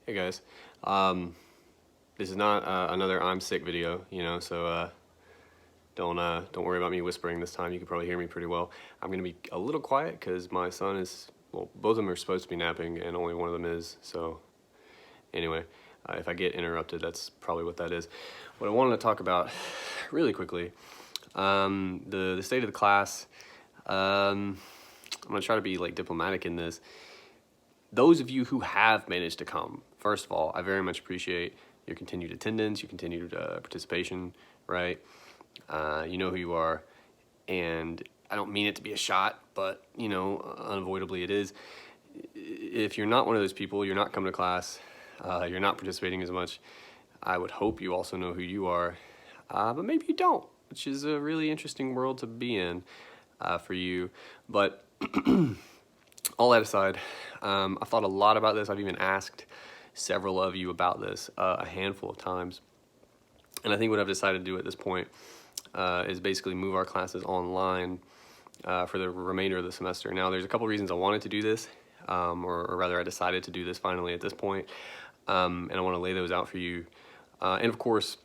Hey guys, this is not another I'm sick video, so don't worry about me whispering this time. You can probably hear me pretty well. I'm gonna be a little quiet because my son is, well, both of them are supposed to be napping and only one of them is. So anyway, if I get interrupted, that's probably what that is. What I wanted to talk about really quickly, the state of the class. I'm gonna try to be like diplomatic in this. Those of you who have managed to come, first of all, I very much appreciate your continued attendance, your continued participation, right? You know who you are, and I don't mean it to be a shot, but, unavoidably it is. If you're not one of those people, you're not coming to class, you're not participating as much, I would hope you also know who you are, but maybe you don't, which is a really interesting world to be in for you. But all that aside, I've thought a lot about this. I've even asked several of you about this a handful of times. And I think what I've decided to do at this point is basically move our classes online for the remainder of the semester. Now, there's a couple reasons I wanted to do this, or rather I decided to do this finally at this point, and I want to lay those out for you. And of course,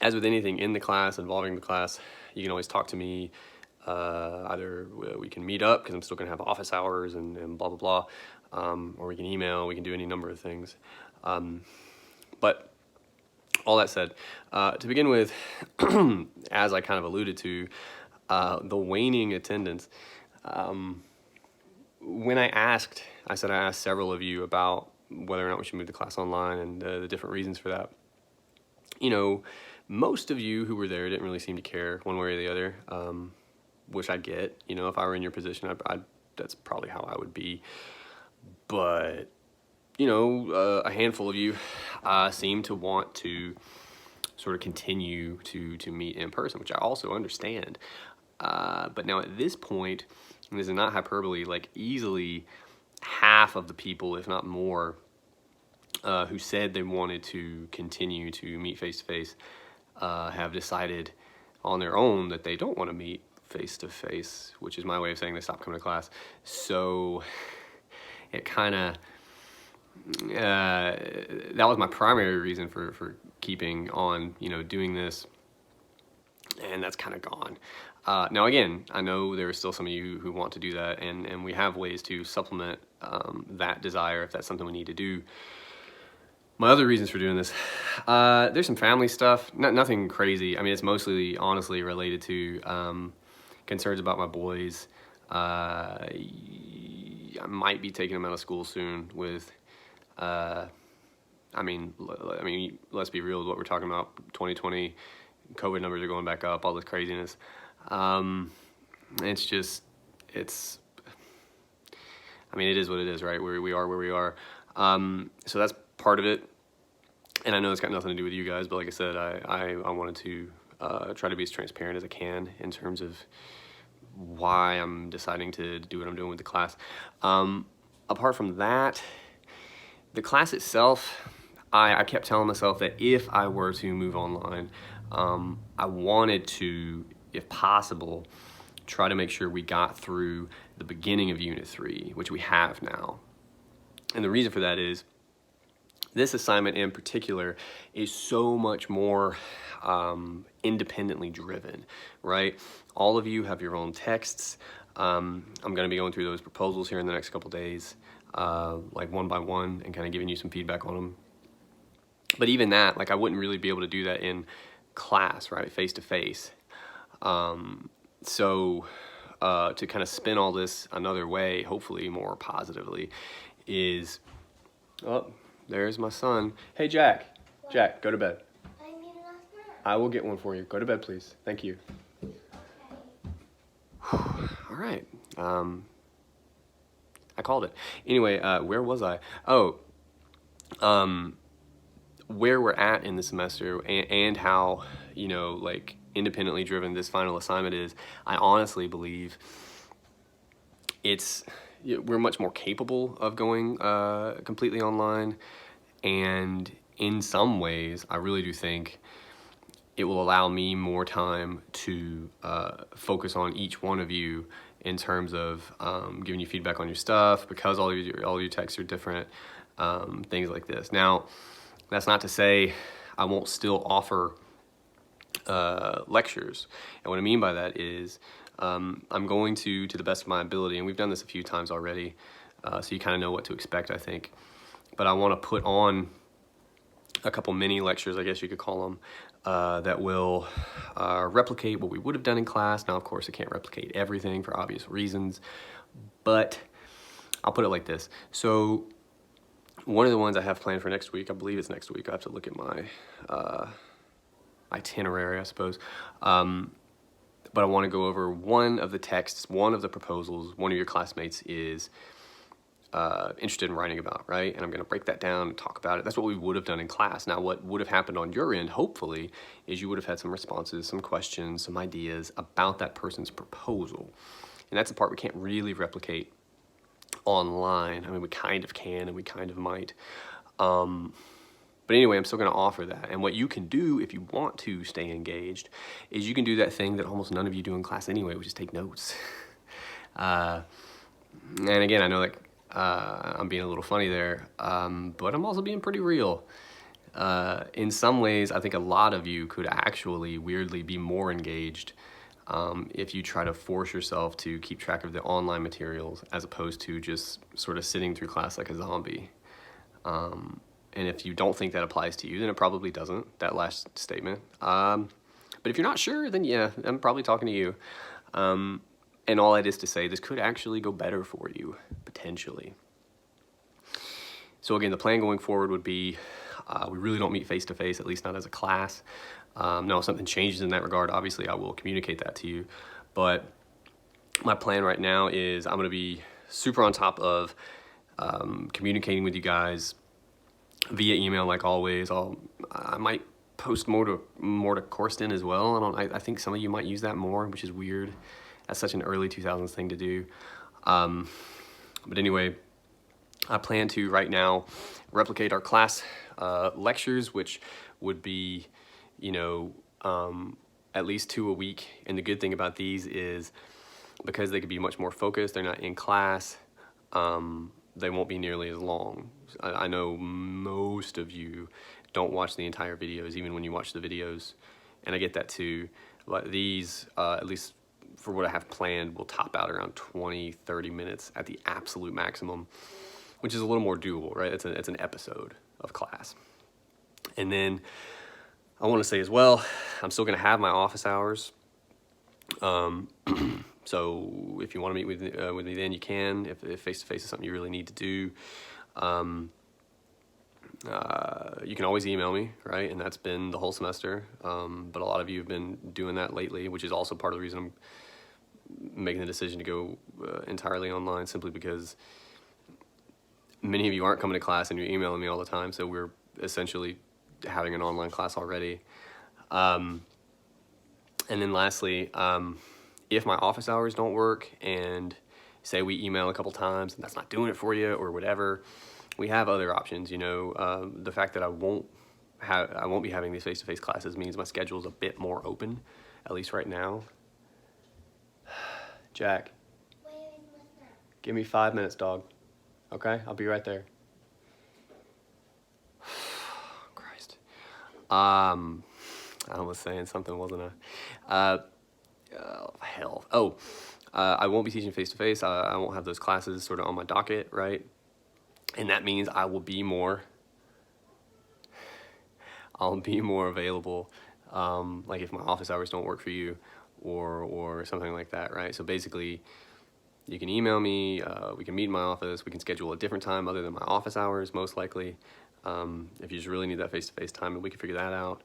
as with anything in the class, involving the class, you can always talk to me. Either we can meet up because I'm still going to have office hours and blah, blah, blah. Or we can email, we can do any number of things. But all that said, to begin with, as I kind of alluded to, the waning attendance. When I asked several of you about whether or not we should move the class online and the different reasons for that. Most of you who were there didn't really seem to care one way or the other. Which I get, if I were in your position, that's probably how I would be. But, a handful of you seem to want to sort of continue to meet in person, which I also understand. But now at this point, and this is not hyperbole, like easily half of the people, if not more, who said they wanted to continue to meet face-to-face have decided on their own that they don't want to meet face-to-face, which is my way of saying they stopped coming to class. So it kind of, that was my primary reason for keeping on, doing this, and that's kind of gone. Now again, I know there are still some of you who want to do that, and we have ways to supplement that desire if that's something we need to do. My other reasons for doing this, there's some family stuff, nothing crazy. I mean, it's mostly honestly related to concerns about my boys. I might be taking them out of school soon with, I mean, let's be real with what we're talking about. 2020, COVID numbers are going back up, all this craziness. It is what it is, right? We are where we are. So that's part of it. And I know it's got nothing to do with you guys, but like I said, I wanted to try to be as transparent as I can in terms of why I'm deciding to do what I'm doing with the class. Apart from that, the class itself, I kept telling myself that if I were to move online, I wanted to, if possible, try to make sure we got through the beginning of Unit 3, which we have now. And the reason for that is this assignment in particular is so much more independently driven, right? All of you have your own texts. I'm going to be going through those proposals here in the next couple days, like one by one, and kind of giving you some feedback on them. But even that, like I wouldn't really be able to do that in class, right, face to face. So to kind of spin all this another way, hopefully more positively, is, oh, there's my son. Hey, Jack. What? Jack, go to bed. I need a snack. I will get one for you. Go to bed, please. Thank you. Okay. All right. I called it. Anyway, where was I? Oh, where we're at in the semester and how, like independently driven this final assignment is, I honestly believe we're much more capable of going completely online, and in some ways I really do think it will allow me more time to focus on each one of you in terms of giving you feedback on your stuff, because all your texts are different, things like this. Now, that's not to say I won't still offer lectures. And what I mean by that is I'm going to the best of my ability, and we've done this a few times already, so you kind of know what to expect, I think. But I want to put on a couple mini lectures, I guess you could call them, that will replicate what we would have done in class. Now, of course, it can't replicate everything for obvious reasons, but I'll put it like this. So one of the ones I have planned for next week, I believe it's next week, I have to look at my itinerary, I suppose, but I want to go over one of the texts, one of the proposals one of your classmates is interested in writing about, right? And I'm going to break that down and talk about it. That's what we would have done in class. Now, what would have happened on your end, hopefully, is you would have had some responses, some questions, some ideas about that person's proposal. And that's the part we can't really replicate online. I mean, we kind of can and we kind of might. But anyway, I'm still going to offer that. And what you can do if you want to stay engaged is you can do that thing that almost none of you do in class anyway, which is take notes. And again, I know that I'm being a little funny there, but I'm also being pretty real. In some ways, I think a lot of you could actually weirdly be more engaged if you try to force yourself to keep track of the online materials as opposed to just sort of sitting through class like a zombie. And if you don't think that applies to you, then it probably doesn't, that last statement. But if you're not sure, then yeah, I'm probably talking to you. And all that is to say, this could actually go better for you, potentially. So again, the plan going forward would be, we really don't meet face-to-face, at least not as a class. Now, if something changes in that regard, obviously I will communicate that to you. But my plan right now is I'm going to be super on top of communicating with you guys via email, like always. I might post more to Courseden as well. I think some of you might use that more, which is weird. That's such an early 2000s thing to do. But anyway, I plan to right now replicate our class lectures, which would be, you know, at least 2 a week. And the good thing about these is because they could be much more focused, they're not in class, they won't be nearly as long. I know most of you don't watch the entire videos, even when you watch the videos, and I get that too. But these, at least for what I have planned, will top out around 20-30 minutes at the absolute maximum, which is a little more doable, right? It's an episode of class. And then I want to say as well, I'm still going to have my office hours. So if you want to meet with me then you can, if face-to-face is something you really need to do. You can always email me, right? And that's been the whole semester. But a lot of you have been doing that lately, which is also part of the reason I'm making the decision to go entirely online, simply because many of you aren't coming to class and you're emailing me all the time. So we're essentially having an online class already. And then lastly, if my office hours don't work and say we email a couple times and that's not doing it for you or whatever, we have other options. You know, the fact that I won't be having these face-to-face classes means my schedule is a bit more open, at least right now. Jack, give me 5 minutes, dog. Okay, I'll be right there. Christ. I was saying something, wasn't I? Hell. Oh, I won't be teaching face-to-face. I won't have those classes sort of on my docket, right? And that means I'll be more available, like if my office hours don't work for you or something like that, right? So basically, you can email me, we can meet in my office, we can schedule a different time other than my office hours, most likely. If you just really need that face-to-face time, and we can figure that out.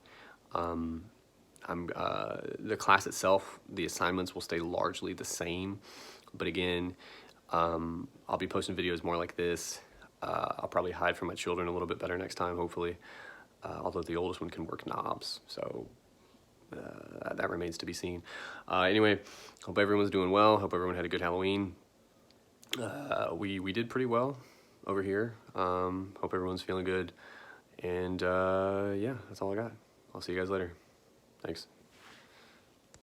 The class itself, the assignments will stay largely the same, but again, I'll be posting videos more like this. I'll probably hide from my children a little bit better next time, hopefully, although the oldest one can work knobs, so that remains to be seen. Anyway, hope everyone's doing well. Hope everyone had a good Halloween. We did pretty well over here. Hope everyone's feeling good. And yeah, that's all I got. I'll see you guys later. Thanks.